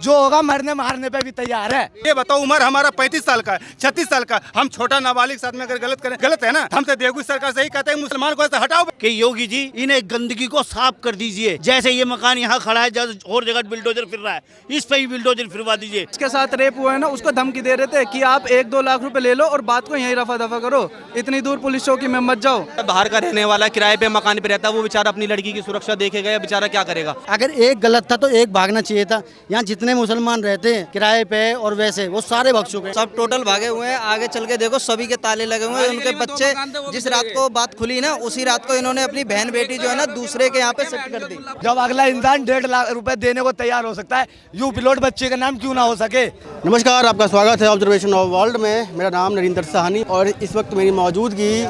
जो होगा मरने मारने पे भी तैयार है। ये बताओ, उम्र हमारा 35 साल का है, 36 साल का, हम छोटा नाबालिग साथ में अगर गलत करें, गलत है ना। हम तो देवगी सरकार से ही कहते हैं मुसलमान को ऐसे हटाओ कि योगी जी इन्हें गंदगी को साफ कर दीजिए। जैसे ये मकान यहाँ खड़ा है, जैसे और जगह बिल्डोजर फिर रहा है, इस पे भी बिल्डोजर फिरवा दीजिए। इसके साथ रेप हुआ है ना, उसको धमकी दे रहे थे कि आप 1-2 लाख रुपए ले लो और बात को यहीं रफा दफा करो, इतनी दूर पुलिस चौकी में मत जाओ। बाहर का रहने वाला किराए पे मकान पे रहता है, वो बेचारा अपनी लड़की की सुरक्षा देखेगा या बेचारा क्या करेगा। अगर एक गलत था तो एक भागना चाहिए था। यहाँ जितने मुसलमान रहते हैं किराए पे और वैसे वो सारे भाग चुके हैं। सब टोटल भागे हुए हैं। आगे चल के देखो सभी के ताले लगे हुए हैं। उनके बच्चे जिस रात को बात खुली ना, उसी रात को इन्होंने अपनी बहन बेटी जो है ना दूसरे के यहाँ पे शिफ्ट कर दी। जब अगला इंसान 1.5 लाख रुपए देने को तैयार हो सकता है, यू पिलोट बच्चे का नाम क्यों ना हो सके। नमस्कार, आपका स्वागत है ऑब्जर्वेशन ऑफ वर्ल्ड में। मेरा नाम नरेंद्र साहनी और इस वक्त मेरी मौजूदगी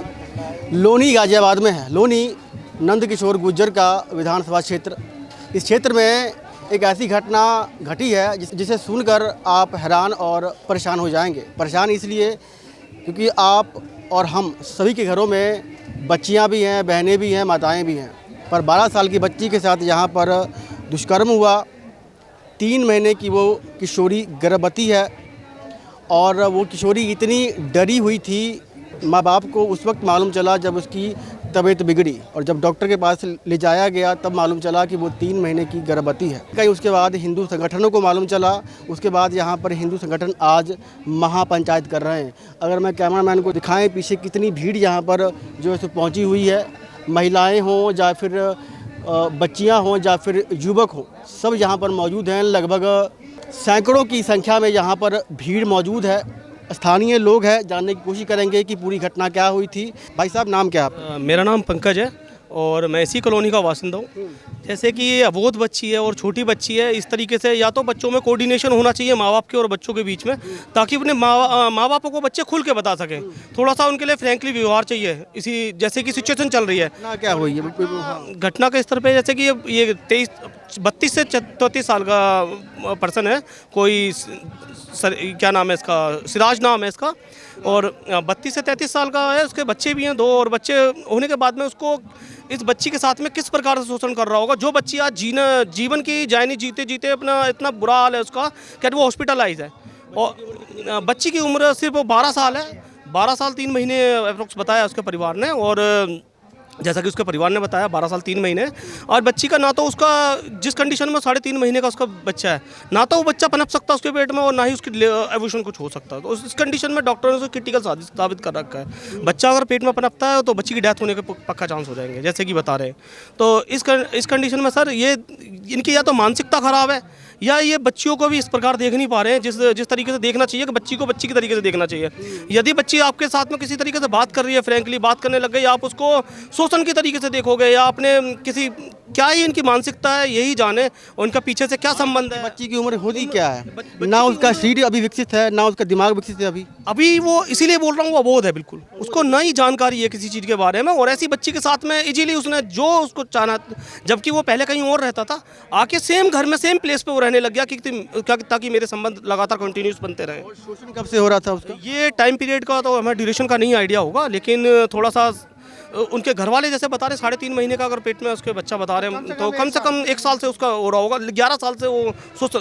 लोनी गाजियाबाद में है। लोनी नंद किशोर गुर्जर का विधानसभा क्षेत्र। इस क्षेत्र में एक ऐसी घटना घटी है जिसे सुनकर आप हैरान और परेशान हो जाएंगे। परेशान इसलिए क्योंकि आप और हम सभी के घरों में बच्चियां भी हैं, बहनें भी हैं, माताएं भी हैं। पर 12 साल की बच्ची के साथ यहाँ पर दुष्कर्म हुआ। 3 महीने की वो किशोरी गर्भवती है और वो किशोरी इतनी डरी हुई थी, माँ बाप को उस वक्त मालूम चला जब उसकी तबीयत बिगड़ी और जब डॉक्टर के पास ले जाया गया तब मालूम चला कि वो 3 महीने की गर्भवती है। कहीं उसके बाद हिंदू संगठनों को मालूम चला। उसके बाद यहाँ पर हिंदू संगठन आज महापंचायत कर रहे हैं। अगर मैं कैमरामैन को दिखाएं पीछे कितनी भीड़ यहाँ पर जो है पहुँची हुई है, महिलाएँ हों या फिर बच्चियाँ हों या फिर युवक हों, सब यहाँ पर मौजूद हैं। लगभग सैकड़ों की संख्या में यहाँ पर भीड़ मौजूद है। स्थानीय लोग हैं, जानने की कोशिश करेंगे कि पूरी घटना क्या हुई थी। भाई साहब, नाम क्या है? मेरा नाम पंकज है और मैं इसी कॉलोनी का बासिंदा हूँ। जैसे कि ये अबोध बच्ची है और छोटी बच्ची है, इस तरीके से या तो बच्चों में कोऑर्डिनेशन होना चाहिए माँ बाप के और बच्चों के बीच में, ताकि अपने माँ बापों को बच्चे खुल के बता सकें। थोड़ा सा उनके लिए फ्रैंकली व्यवहार चाहिए। इसी जैसे कि सिचुएशन चल रही है ना, क्या हुई है घटना के स्तर पे, जैसे कि ये 32 से 34 साल का पर्सन है। कोई क्या नाम है इसका, सिराज नाम है इसका, और 32 से 33 साल का है। उसके बच्चे भी हैं 2, और बच्चे होने के बाद में उसको इस बच्ची के साथ में किस प्रकार से शोषण कर रहा होगा। जो बच्ची आज जीवन की जायनी जीते जीते अपना इतना बुरा हाल है उसका कि वो हॉस्पिटलाइज है। और बच्ची की उम्र सिर्फ 12 साल है। 12 साल 3 महीने अप्रोक्स बताया उसके परिवार ने, और जैसा कि उसके परिवार ने बताया 12 साल 3 महीने। और बच्ची का ना तो उसका जिस कंडीशन में 3.5 महीने का उसका बच्चा है, ना तो वो बच्चा पनप सकता उसके पेट में और ना ही उसकी एवोल्यूशन कुछ हो सकता। तो इस कंडीशन में डॉक्टर ने उसे क्रिटिकल साबित कर रखा है। बच्चा अगर पेट में पनपता है तो बच्ची की डेथ होने के पक्का चांस हो जाएंगे, जैसे कि बता रहे हैं। तो इस कंडीशन में सर ये इनकी या तो मानसिकता ख़राब है या ये बच्चियों को भी इस प्रकार देख नहीं पा रहे हैं जिस तरीके से देखना चाहिए कि बच्ची को बच्ची की तरीके से देखना चाहिए। यदि बच्ची आपके साथ में किसी तरीके से बात कर रही है, फ्रैंकली बात करने लग गई, आप उसको शोषण की तरीके से देखोगे या अपने किसी, क्या ही इनकी मानसिकता है यही जाने, उनका पीछे से क्या संबंध है। बच्ची की उम्र होती क्या है? ना उसका शरीर अभी विकसित है, ना उसका दिमाग विकसित है अभी वो इसीलिए बोल रहा हूँ, वो अबोध है बिल्कुल। उसको नई जानकारी है किसी चीज़ के बारे में, और ऐसी बच्ची के साथ में इजीली उसने जो उसको चाहना, जबकि वो पहले कहीं और रहता था, आके सेम घर में सेम प्लेस पे वो रहने लग गया कि ताकि मेरे संबंध लगातार कंटिन्यूस बनते रहे। शोषण कब से हो रहा था उसका? ये टाइम पीरियड का तो हमें ड्यूरेशन का नहीं आइडिया होगा, लेकिन थोड़ा सा उनके घर वाले जैसे बता रहे 3.5 महीने का अगर पेट में उसके बच्चा बता रहे हैं, तो कम से कम 1 साल से उसका हो रहा होगा। 11 साल से वो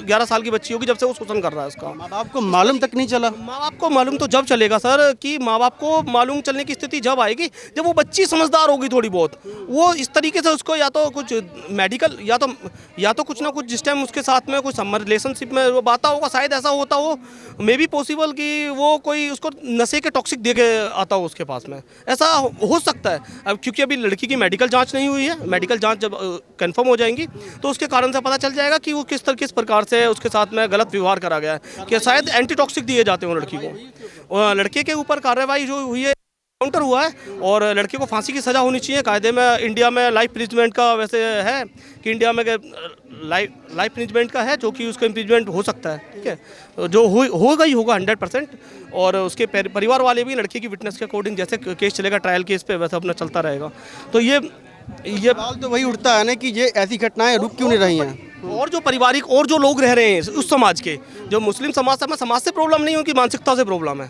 11 साल की बच्ची होगी जब से वो शोषण कर रहा है उसका। माँ बाप को मालूम तक नहीं चला? माँ बाप को मालूम तो जब चलेगा सर, कि माँ बाप को मालूम चलने की स्थिति जब आएगी जब वो बच्ची समझदार होगी थोड़ी बहुत। वो इस तरीके से उसको या तो कुछ मेडिकल या तो कुछ ना कुछ जिस टाइम उसके साथ में कुछ रिलेशनशिप में वो बात होगा, शायद ऐसा होता हो, मे बी पॉसिबल कि वो कोई उसको नशे के टॉक्सिक दे के आता हो उसके पास में, ऐसा हो सकता है। अब क्योंकि अभी लड़की की मेडिकल जांच नहीं हुई है, मेडिकल जांच जब कंफर्म हो जाएंगी तो उसके कारण से पता चल जाएगा कि वो किस प्रकार से उसके साथ में गलत व्यवहार करा गया है, कि शायद एंटीटॉक्सिक दिए जाते हैं लड़की को। लड़के के ऊपर कार्रवाई जो हुई है, काउंटर हुआ है, और लड़के को फांसी की सज़ा होनी चाहिए। कायदे में इंडिया में लाइफ इम्प्रिजमेंट का वैसे है कि इंडिया में लाइफ इम्प्रिजमेंट का है, जो कि उसका इम्प्रिजमेंट हो सकता है, ठीक है, जो होगा ही होगा 100%। और उसके परिवार वाले भी लड़की की विटनेस के अकॉर्डिंग जैसे केस चलेगा ट्रायल केस पे वैसा अपना चलता रहेगा। तो ये सवाल तो वही उठता है ना कि ये ऐसी घटनाएं रुक क्यों नहीं रही हैं? और जो पारिवारिक और जो लोग रह रहे हैं उस समाज के, जो मुस्लिम समाज से प्रॉब्लम नहीं, उनकी मानसिकता से प्रॉब्लम है।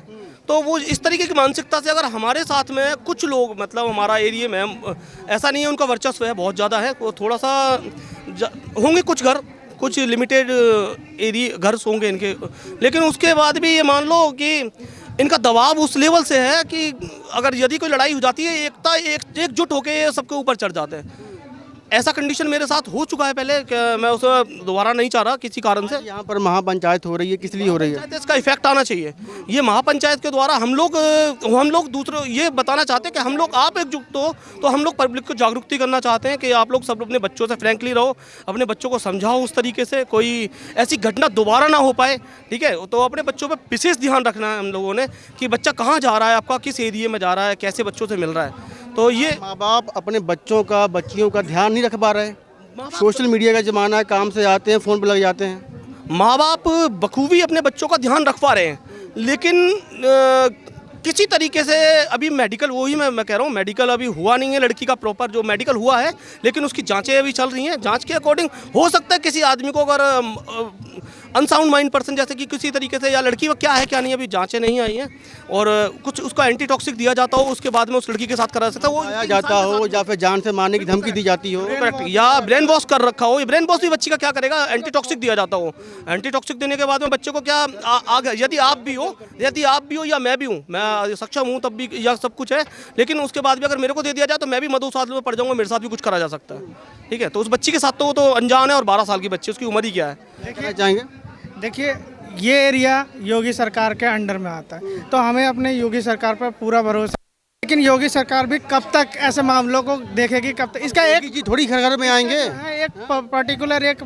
तो वो इस तरीके की मानसिकता से अगर हमारे साथ में कुछ लोग, मतलब हमारा एरिया में ऐसा नहीं है, उनका वर्चस्व है बहुत ज़्यादा है, वो थोड़ा सा होंगे कुछ घर कुछ लिमिटेड एरिया घर होंगे इनके, लेकिन उसके बाद भी ये मान लो कि इनका दबाव उस लेवल से है कि अगर यदि कोई लड़ाई हो जाती है एकजुट होके ये सबके ऊपर चढ़ जाते हैं। ऐसा कंडीशन मेरे साथ हो चुका है पहले कि मैं उसे दोबारा नहीं चाह रहा किसी कारण से। यहाँ पर महापंचायत हो रही है, किस लिए हो रही है? इसका इफेक्ट आना चाहिए। ये महापंचायत के द्वारा हम लोग दूसरों ये बताना चाहते हैं कि हम लोग आप एकजुट हो, तो हम लोग पब्लिक को जागरूकता करना चाहते हैं कि आप लोग सब अपने बच्चों से फ्रैंकली रहो, अपने बच्चों को समझाओ उस तरीके से कोई ऐसी घटना दोबारा ना हो पाए। ठीक है, तो अपने बच्चों पर विशेष ध्यान रखना है हम लोगों ने कि बच्चा कहाँ जा रहा है, आपका किस एरिया में जा रहा है, कैसे बच्चों से मिल रहा है। तो ये माँ बाप अपने बच्चों का बच्चियों का ध्यान नहीं रख पा रहे। सोशल मीडिया का ज़माना है, काम से आते हैं फ़ोन पर लग जाते हैं। माँ बाप बखूबी अपने बच्चों का ध्यान रख पा रहे हैं, लेकिन किसी तरीके से अभी मेडिकल, वही मैं कह रहा हूँ, मेडिकल अभी हुआ नहीं है लड़की का प्रॉपर। जो मेडिकल हुआ है लेकिन उसकी जांचें अभी चल रही हैं। जांच के अकॉर्डिंग हो सकता है किसी आदमी को अगर अनसाउंड माइंड पर्सन जैसे कि किसी तरीके से, या लड़की को क्या है क्या नहीं अभी जांचें नहीं आई हैं, और कुछ उसका एंटीटॉक्सिक दिया जाता हो, उसके बाद में उस लड़की के साथ करा सकता है वो आया जाता हो, या फिर जान से मारने की धमकी दी जाती हो, करेक्ट, या ब्रेन वॉश कर रखा हो। ये ब्रेन वॉश भी बच्ची का क्या करेगा, एंटीटॉक्सिक दिया जाता हो। एंटीटॉक्सिक देने के बाद में बच्चे को क्या यदि आप भी हो या मैं भी हूँ, मैं सक्षम हूँ तब भी यह सब कुछ है, लेकिन उसके बाद भी अगर मेरे को दे दिया जाए तो मैं भी मधुसाद में पड़ जाऊँगा, मेरे साथ भी कुछ करा जा सकता है। ठीक है, तो उस बच्ची के साथ तो वो तो अनजान है, और 12 साल की बच्ची, उसकी उम्र ही क्या है। कहना चाहेंगे? देखिए, ये एरिया योगी सरकार के अंडर में आता है, तो हमें अपने योगी सरकार पर पूरा भरोसा है। लेकिन योगी सरकार भी कब तक ऐसे मामलों को देखेगी, कब तक इसका एक थोड़ी घर घर में आएंगे, एक पर्टिकुलर एक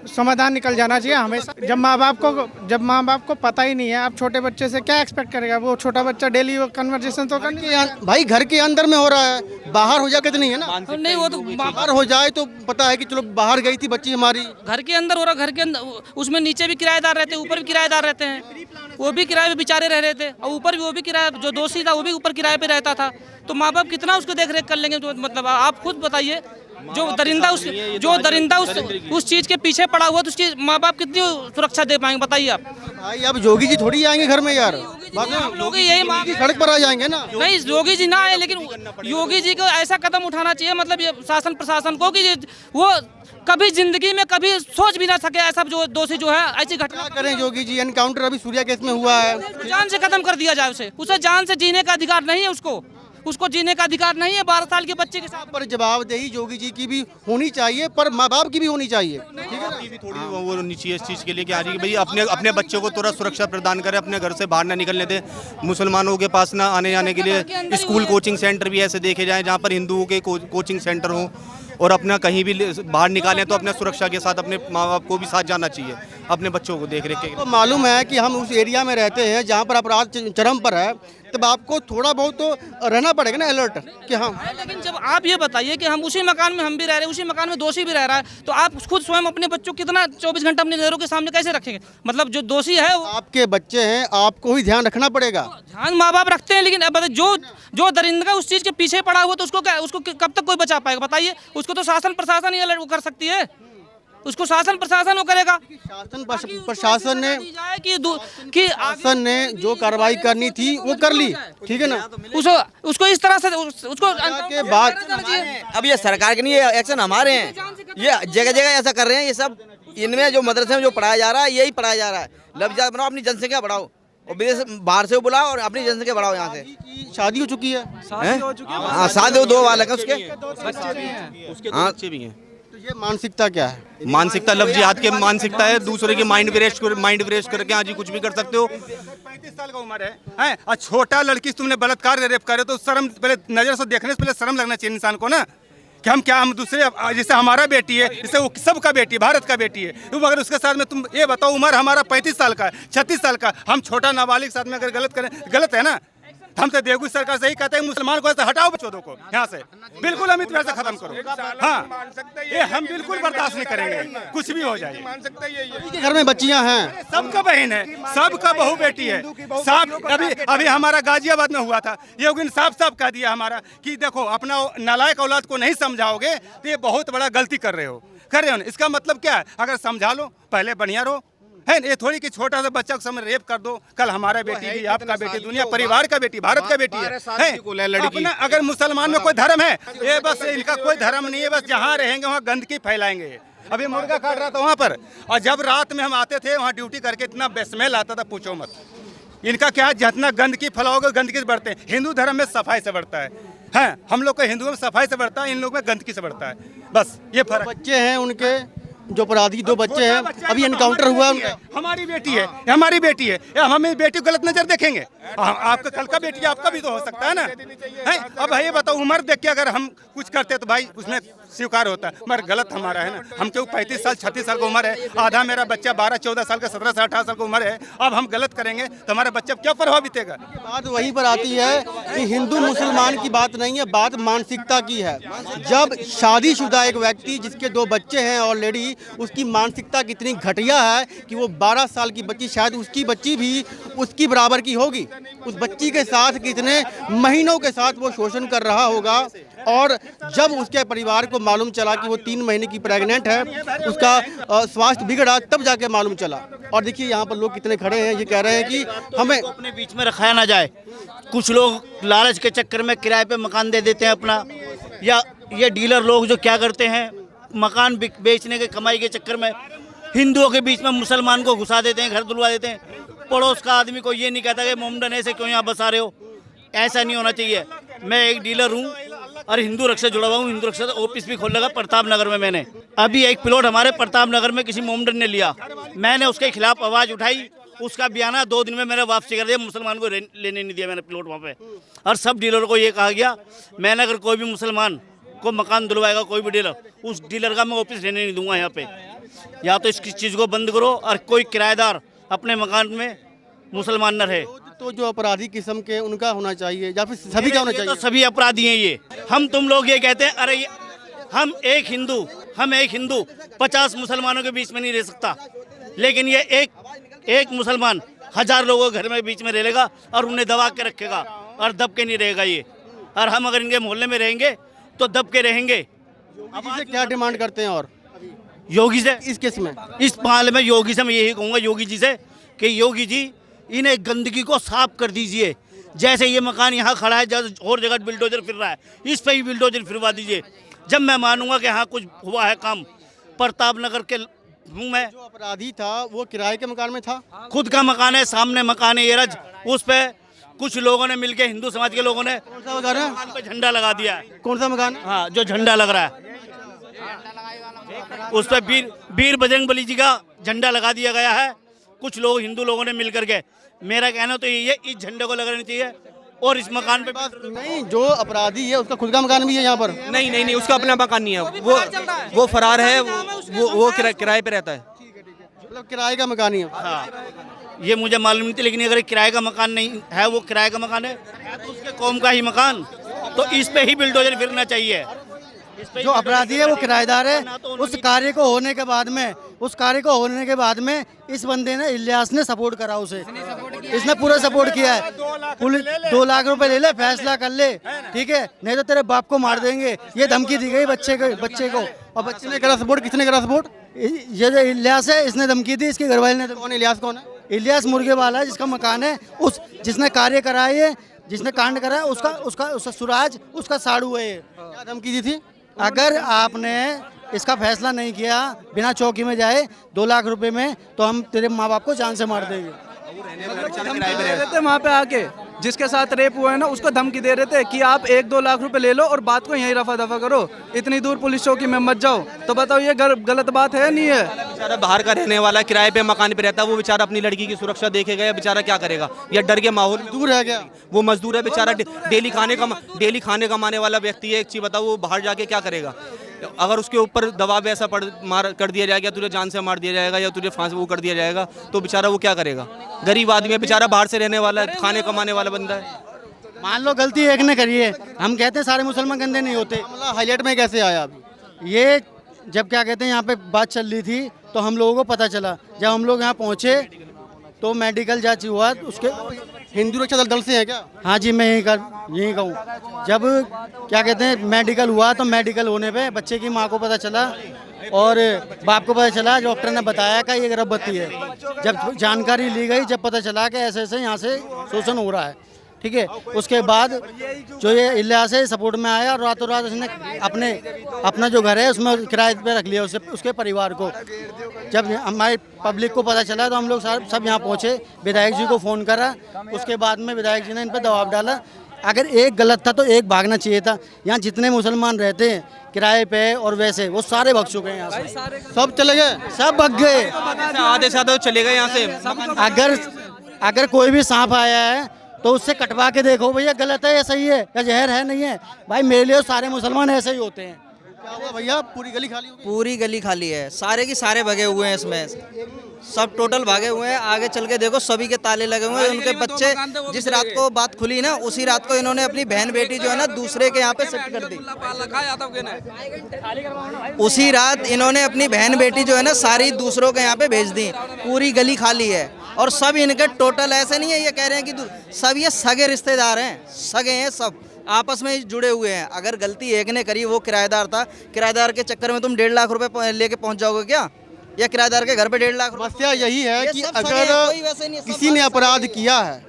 समाधान निकल जाना चाहिए हमेशा। जब माँ बाप को पता ही नहीं है, आप छोटे बच्चे से क्या एक्सपेक्ट करेगा? वो छोटा बच्चा डेली वो कन्वर्सेशन तो करनी भाई घर के अंदर में हो रहा है, बाहर हो जाए कितनी है ना, नहीं वो तो बाहर हो जाए तो पता है कि चलो बाहर गई थी बच्ची हमारी। घर के अंदर हो रहा, घर के अंदर उसमें नीचे भी किराएदार रहते हैं, ऊपर भी किराएदार रहते हैं, वो भी किराए पे बेचारे रह रहे थे, और ऊपर भी वो भी किराया, जो दोषी था वो भी ऊपर किराए पे रहता था। तो माँ बाप कितना उसको देख रेख कर लेंगे? तो मतलब आप खुद बताइए, जो दरिंदा उस चीज के पीछे पड़ा हुआ, तो उसकी माँ बाप कितनी सुरक्षा दे पाएंगे बताइए आप? भाई अब योगी जी थोड़ी आएंगे घर में यार, लोग यही मांग, सड़क पर आ जाएंगे ना। नहीं, योगी जी ना आए, लेकिन योगी जी को ऐसा कदम उठाना चाहिए, मतलब ये शासन प्रशासन को, कि वो कभी जिंदगी में कभी सोच भी ना सके ऐसा जो दोषी जो है ऐसी घटना करें। योगी जी एनकाउंटर अभी सूर्या केस में हुआ है, जान से खत्म कर दिया जाए उसे जान से जीने का अधिकार नहीं है, उसको जीने का अधिकार नहीं है 12 साल के बच्चे के साथ। पर जवाबदेही योगी जी की भी होनी चाहिए, पर माँ बाप की भी होनी चाहिए। ठीक है ना, भी थोड़ी वो होनी चाहिए इस चीज़ के लिए कि आज भाई अपने बच्चों को थोड़ा सुरक्षा प्रदान करें, अपने घर से बाहर ना निकलने दें, मुसलमानों के पास ना आने जाने के लिए स्कूल कोचिंग सेंटर भी ऐसे देखे जाएं जहाँ पर हिंदुओं के कोचिंग सेंटर हो, और अपना कहीं भी बाहर निकालें तो अपने सुरक्षा के साथ अपने माँ बाप को भी साथ जाना चाहिए, अपने बच्चों को देख रेख के। तो मालूम है कि हम उस एरिया में रहते हैं जहाँ पर अपराध चरम पर है, तब आपको थोड़ा बहुत तो रहना पड़ेगा ना अलर्ट कि हाँ। लेकिन जब आप ये बताइए कि हम उसी मकान में हम भी रह रहे हैं, उसी मकान में दोषी भी रह रहा है, तो आप खुद स्वयं अपने बच्चों को कितना 24 घंटा अपने नजरों के सामने कैसे रखेंगे? मतलब जो दोषी है वो आपके बच्चे हैं, आपको ही ध्यान रखना पड़ेगा। ध्यान माँ बाप रखते हैं, लेकिन अब जो दरिंदा उस चीज के पीछे पड़ा हुआ, तो उसको कब तक कोई बचा पाएगा बताइए? उसको तो शासन प्रशासन ही अलर्ट वो कर सकती है, उसको शासन प्रशासन वो करेगा। प्रशासन ने जो कार्रवाई करनी थी वो कर ली, ठीक है ना। उसको इस तरह से उसको के बाद अब ये सरकार के नहीं, ये एक्शन हमारे हैं, ये जगह जगह ऐसा कर रहे हैं। ये सब इनमें जो मदरसे में जो पढ़ाया जा रहा है यही पढ़ाया जा रहा है। लफ्ज़ बनाओ, अपनी जनसंख्या बढ़ाओ, और विदेश बाहर से बुलाओ और अपनी जनसंख्या बढ़ाओ। यहाँ से शादी हो चुकी है, हाँ, शादी 2 बालक है उसके, बच्चे भी हैं। तो ये मानसिकता क्या है? मानसिकता लव जिहाद के मानसिकता है, दूसरे की माइंड ब्रेस्ट करके आज ही कुछ भी कर सकते हो। 35 साल का उम्र है और छोटा लड़की तुमने बलात्कार रेप करे तो शर्म, पहले नजर से देखने से पहले शर्म लगना चाहिए इंसान को ना, कि हम दूसरे, जैसे हमारा बेटी है, जैसे वो सबका बेटी, भारत का बेटी है, तो अगर उसके साथ में तुम ये बताओ, उम्र हमारा 35 साल का है, 36 साल का, हम छोटा नाबालिग साथ में अगर गलत करें, गलत है ना। हम तो देवगी सरकार से ही कहते हैं मुसलमान को ऐसे हटाओ बच्चों को यहाँ से, बिल्कुल हम इतना से खत्म करो। हाँ, ये हम बिल्कुल बर्दाश्त नहीं करेंगे, कुछ भी हो जाए। घर में बच्चियां हैं, सबका बहन है, सबका बहू बेटी है। साफ अभी हमारा गाजियाबाद में हुआ था, ये साफ साफ कह दिया हमारा कि देखो अपना नालायक औलाद को नहीं समझाओगे तो ये बहुत बड़ा गलती कर रहे हो ना। इसका मतलब क्या है? अगर समझा लो पहले बढ़िया रहो, है ये थोड़ी कि छोटा सा बच्चा को समय रेप कर दो, कल हमारा बेटी भी, आपका बेटी, दुनिया परिवार का बेटी, भारत का बेटी है लड़की। अगर मुसलमान में कोई धर्म है, ये बस इनका कोई धर्म नहीं है, बस जहाँ रहेंगे वहाँ गंदगी फैलाएंगे। अभी मुर्गा काट रहा था वहाँ पर, और जब रात में हम आते थे वहाँ ड्यूटी करके, इतना बेस्मेल आता था पूछो मत। इनका क्या है, जितना गंदगी फैलाओगे गंदगी से बढ़ते हैं। हिंदू धर्म में सफाई से बढ़ता है, हम लोग को हिंदुओं में सफाई से बढ़ता है, इन लोग में गंदगी से बढ़ता है, बस ये फर्क। बच्चे हैं उनके, जो अपराधी 2 बच्चे हैं, अभी एनकाउंटर हुआ है उनका। हमारी बेटी है, हमारी बेटी है, हम इस बेटी को गलत नजर देखेंगे? आपका कल का बेटी आपका भी तो हो सकता है ना, है? अब ये बताओ, उम्र देख के अगर हम कुछ करते तो भाई उसमें स्वीकार होता है, मगर गलत हमारा है ना। हम क्यों 35 साल 36 साल की उम्र है, आधा मेरा बच्चा 12-14 साल का, 17 साल 18 साल की उम्र है, अब हम गलत करेंगे तो हमारा बच्चा क्या प्रभाव बीतेगा? बात वहीं पर आती है कि हिंदू मुसलमान की बात नहीं है, बात मानसिकता की है। जब शादीशुदा एक व्यक्ति जिसके 2 बच्चे हैं ऑलरेडी, उसकी मानसिकता कितनी घटिया है कि वो 12 साल की बच्ची, शायद उसकी बच्ची भी उसकी बराबर की होगी, उस बच्ची के साथ कितने महीनों के साथ वो शोषण कर रहा होगा। और जब उसके परिवार को मालूम चला कि वो 3 महीने की प्रेग्नेंट है, उसका स्वास्थ्य बिगड़ा, तब जाके मालूम चला। और देखिए यहाँ पर लोग कितने खड़े हैं, ये कह रहे हैं कि हमें अपने बीच में रखाया ना जाए। कुछ लोग लालच के चक्कर में किराए पे मकान दे देते हैं अपना, या ये डीलर लोग जो क्या करते हैं, मकान बेचने के कमाई के चक्कर में हिंदुओं के बीच में मुसलमान को घुसा देते हैं, घर दुलवा देते हैं। पड़ोस का आदमी को ये नहीं कहता कि मोमडन ऐसे क्यों यहाँ बसा रहे हो, ऐसा नहीं होना चाहिए। मैं एक डीलर हूँ और हिंदू रक्षा जुड़ा हुआ हूँ, हिंदू रक्षा ऑफिस भी खोल लगा प्रताप नगर में। मैंने अभी एक प्लॉट हमारे प्रताप नगर में किसी मोमडन ने लिया, मैंने उसके खिलाफ आवाज़ उठाई, उसका बयाना 2 दिन में मैंने वापसी कर दिया, मुसलमान को लेने नहीं दिया मैंने प्लॉट वहाँ पे। और सब डीलरों को ये कहा गया, मैंने अगर कोई भी मुसलमान को मकान दिलवाएगा, कोई भी डीलर, उस डीलर का मैं ऑफिस रहने नहीं दूंगा यहाँ पे। या तो इसकी चीज़ को बंद करो और कोई किराएदार अपने मकान में मुसलमान न रहे। तो जो अपराधी किस्म के उनका होना चाहिए या फिर सभी का होना चाहिए? तो सभी अपराधी हैं ये। हम तुम लोग ये कहते हैं, अरे हम एक हिंदू 50 मुसलमानों के बीच में नहीं रह सकता, लेकिन ये एक मुसलमान 1000 लोगों के घर में बीच में रह लेगा और उन्हें दबा के रखेगा और दब के नहीं रहेगा ये। और हम अगर इनके मोहल्ले में रहेंगे तो दब के रहेंगे। योगी से क्या डिमांड करते हैं? और योगी से इस केस में, इस मामले में योगी से मैं यही कहूँगा, योगी जी से, कि योगी जी इन्हें गंदगी को साफ कर दीजिए। जैसे ये मकान यहाँ खड़ा है, और जगह बिल्डोजर फिर रहा है, इस पे ही बिल्डोजर फिरवा दीजिए। जब मैं मानूंगा कि हाँ कुछ हुआ है काम। प्रताप नगर के हूँ मैं। जो अपराधी था वो किराए के मकान में था, खुद का मकान है, सामने मकान है एरज, उस पे कुछ लोगों ने मिलके, हिंदू समाज के लोगों ने कौन सा मकान है? मकान पे झंडा लगा दिया है। कौन सा मकान? हाँ, जो झंडा लग रहा है उस पर वीर बजरंगबली जी का झंडा लगा दिया गया है। कुछ लोग हिंदू लोगों ने मिल करके, मेरा कहना तो ये इस झंडे को लगाना चाहिए। और इस मकान पे नहीं, जो अपराधी है उसका खुद का मकान भी है यहाँ पर? नहीं, उसका अपना मकान नहीं है, वो फरार है, वो किराए पे रहता है। मतलब किराए का मकान ही है। हाँ, ये मुझे मालूम नहीं थी, लेकिन अगर किराए का मकान नहीं है, वो किराए का मकान है तो उसके कौम का ही मकान, तो इस पे ही बिल्डोजर फिरना चाहिए। जो अपराधी है वो किराएदार है। उस कार्य को होने के बाद में इस बंदे ने, इलियास ने सपोर्ट करा उसे, इसने पूरा सपोर्ट किया है। पुलिस 2 लाख रुपए ले ले, फैसला कर ले, ठीक है, नहीं तो तेरे बाप को मार देंगे, ये धमकी दी गई बच्चे को। और बच्चे ने करा सपोर्ट, किसने करा सपोर्ट? ये जो इलियास है, इसने धमकी दी, इसके घरवाले ने। कौन इलियास कौन है? इलियास मुर्गे वाला है, जिसका मकान है, जिसने कार्य करा है, जिसने कांड करा है, उसका सुराज, उसका साड़ू है। क्या धमकी दी थी? अगर आपने इसका फैसला नहीं किया बिना चौकी में जाए 2 लाख रुपए में, तो हम तेरे माँ बाप को जान से मार देंगे। धमकी दे रहे थे वहाँ पे आके, जिसके साथ रेप हुआ है ना, उसको धमकी दे रहे थे कि आप 1-2 लाख रुपए ले लो और बात को यहीं रफा दफा करो, इतनी दूर पुलिस चौकी में मत जाओ। तो बताओ ये गलत बात है नहीं है? बेचारा बाहर का रहने वाला, किराए पे मकान पे रहता है, वो बेचारा अपनी लड़की की सुरक्षा देखेगा या बेचारा क्या करेगा? या डर के माहौल दूर है क्या? वो मजदूर है बेचारा, डेली खाने कमाने वाला व्यक्ति है। एक चीज बताओ, वो बाहर जाके क्या करेगा? अगर उसके ऊपर दबाव ऐसा कर दिया जाएगा, तुझे जान से मार दिया जाएगा या तुझे फांसी वो कर दिया जाएगा, तो बेचारा वो क्या करेगा? गरीब आदमी है बेचारा, बाहर से रहने वाला, खाने कमाने वाला बंदा है। मान लो गलती एक ने करी है, हम कहते हैं सारे मुसलमान गंदे नहीं होते। मामला हाईलाइट में कैसे आया अभी? ये जब क्या कहते हैं यहाँ पे बात चल रही थी, तो हम लोगों को पता चला। जब हम लोग यहाँ पहुँचे तो मेडिकल जांच हुआ, उसके हिंदू रक्षा दल से है क्या? हाँ जी, मैं यही कहूँ। जब क्या कहते हैं मेडिकल हुआ, तो मेडिकल होने पे बच्चे की माँ को पता चला और बाप को पता चला, डॉक्टर ने बताया कि ये गर्भवती है। जब जानकारी ली गई, जब पता चला कि ऐसे यहाँ से शोषण हो रहा है, ठीक है। उसके बाद जो ये इलियास है सपोर्ट में आया और रातों रात उसने अपना जो घर है उसमें किराए पे रख लिया उसके परिवार को। जब हमारे पब्लिक को पता चला तो हम लोग सब यहाँ पहुँचे, विधायक जी को फ़ोन करा, उसके बाद में विधायक जी ने इन पर दबाव डाला। अगर एक गलत था तो एक भागना चाहिए था। यहाँ जितने मुसलमान रहते हैं किराए पे और वैसे वो सारे भाग चुके हैं यहाँ से, सब चले गए, सब भाग गए, आधे से आधे चले गए यहाँ से। अगर कोई भी सांप आया है तो उससे कटवा के देखो भैया गलत है या सही है या जहर है नहीं है। भाई मेरे लिए सारे मुसलमान ऐसे ही होते हैं। क्या हुआ भैया, पूरी गली खाली हो गई? पूरी गली खाली है, सारे की सारे भगे हुए हैं इसमें, सब टोटल भागे हुए हैं। आगे चल के देखो सभी के ताले लगे हुए हैं। उनके बच्चे, जिस रात को बात खुली ना उसी रात को इन्होंने अपनी बहन बेटी जो है ना दूसरे के यहाँ पे शिफ्ट कर दी। उसी रात इन्होंने अपनी बहन बेटी जो है ना सारी दूसरों के यहाँ पे भेज दी। पूरी गली खाली है और सब इनके टोटल ऐसे नहीं है ये कह रहे हैं कि सब ये सगे रिश्तेदार हैं, सगे हैं, सब आपस में जुड़े हुए हैं। अगर गलती एक ने करी, वो किराएदार था, किराएदार के चक्कर में तुम 1.5 लाख रुपए लेके पहुंच जाओगे क्या? या किराएदार के घर पे 1.5 लाख? समस्या यही है कि अगर किसी ने अपराध किया है,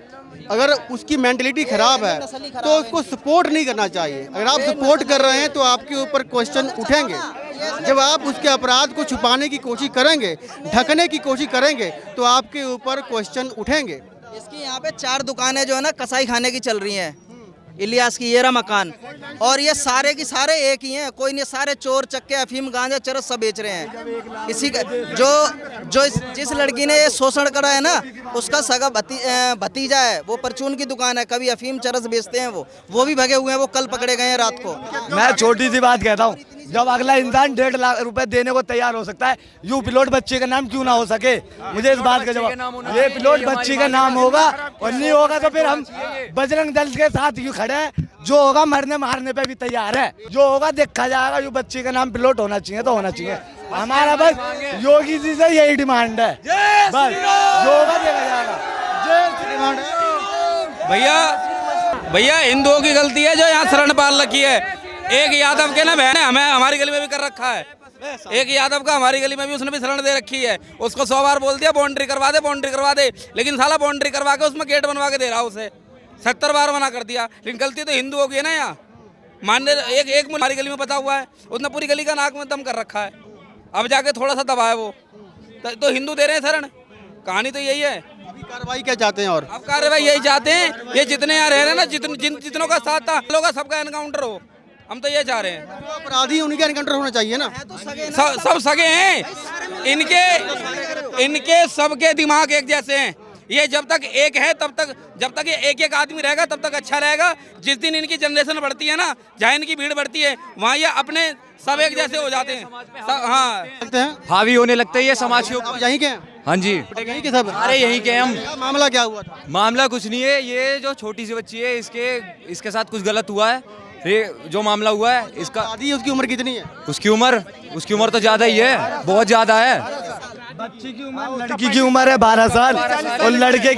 अगर उसकी मेंटलिटी खराब है तो उसको सपोर्ट नहीं करना चाहिए। अगर आप सपोर्ट कर रहे हैं तो आपके ऊपर क्वेश्चन उठेंगे। जब आप उसके अपराध को छुपाने की कोशिश करेंगे, ढकने की कोशिश करेंगे तो आपके ऊपर क्वेश्चन उठेंगे। इसकी यहाँ पे 4 दुकानें जो है ना कसाई खाने की चल रही हैं, इलियास की, ये रहा मकान, और ये सारे की सारे एक ही हैं, कोई नहीं, सारे चोर चक्के अफीम गांजा चरस सब बेच रहे हैं। इसी का जिस लड़की ने ये शोषण करा है ना उसका सगा भतीजा है, वो परचून की दुकान है, कभी अफीम चरस बेचते हैं, वो भी भगे हुए हैं, वो कल पकड़े गए हैं रात को। मैं छोटी सी बात कहता हूँ, जब अगला इंसान 1.5 लाख रुपए देने को तैयार हो सकता है, यू पिलोट बच्चे का नाम क्यों ना हो सके? मुझे इस बात का जवाब, ये पिलोट बच्ची का नाम होगा, और नहीं होगा तो फिर हम बजरंग दल के साथ यूँ खड़े हैं। जो होगा मरने मारने पे भी तैयार है, जो होगा देखा जाएगा। यू बच्ची का नाम पिलोट होना चाहिए तो होना चाहिए। हमारा बस योगी जी से यही डिमांड है, बस जो होगा देखा जाएगा। भैया हिंदुओं की गलती है जो यहाँ शरण पाल रखी है। एक यादव के ना बहन है, हमें हमारी गली में भी कर रखा है। एक यादव का हमारी गली में भी उसने भी शरण दे रखी है। उसको 100 बार बोल दिया बाउंड्री करवा दे, बाउंड्री करवा दे, लेकिन साला बाउंड्री करवा के उसमें गेट बनवा के दे रहा उसे। 70 बार मना कर दिया, लेकिन गलती तो हिंदुओं की है ना। यहाँ मान ले एक हमारी गली में बचा हुआ है, उसने पूरी गली का नाक में दम कर रखा है। अब जाके थोड़ा सा दबा है वो, तो हिंदू दे रहे हैं शरण। कहानी तो यही है। अभी कार्रवाई क्या चाहते हैं? और अब कार्रवाई यही चाहते हैं, ये जितने यहाँ रह रहे हैं ना, जितनों का साथ था लोगों का सबका एनकाउंटर हो। हम तो ये चाह रहे हैं, जो अपराधी उनका एनकाउंटर होना चाहिए ना। सब सगे हैं इनके सबके दिमाग एक जैसे हैं। ये जब तक एक है तब तक, जब तक ये एक आदमी रहेगा तब तक अच्छा रहेगा। जिस दिन इनकी जनरेशन बढ़ती है ना, जहाँ इनकी भीड़ बढ़ती है, वहाँ ये अपने सब एक जैसे हो जाते हैं। हाँ, हावी होने लगते हैं ये समाज के ऊपर। यहीं के? हाँ जी, यहीं के सब? अरे यहीं के हम। मामला क्या हुआ था? मामला कुछ नहीं है, ये जो छोटी सी बच्ची है इसके साथ कुछ गलत हुआ है। ये जो मामला हुआ है इसका, उसकी उम्र कितनी है? उसकी उम्र तो ज्यादा ही है, बहुत ज्यादा है। बच्ची की उम्र, लड़की की उम्र है 12 साल, और लड़के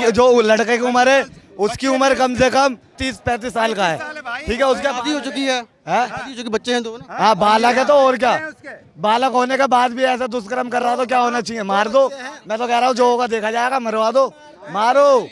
की उम्र है, उसकी उम्र कम से कम 30-35 साल का है। ठीक है, उसके शादी हो चुकी है, जो बच्चे हैं दो ना। हाँ, बालक है तो और क्या। बालक होने के बाद भी ऐसा दुष्कर्म कर रहा तो क्या होना चाहिए? मार दो। मैं तो कह रहा हूँ जो होगा देखा जाएगा, मरवा दो, मारो।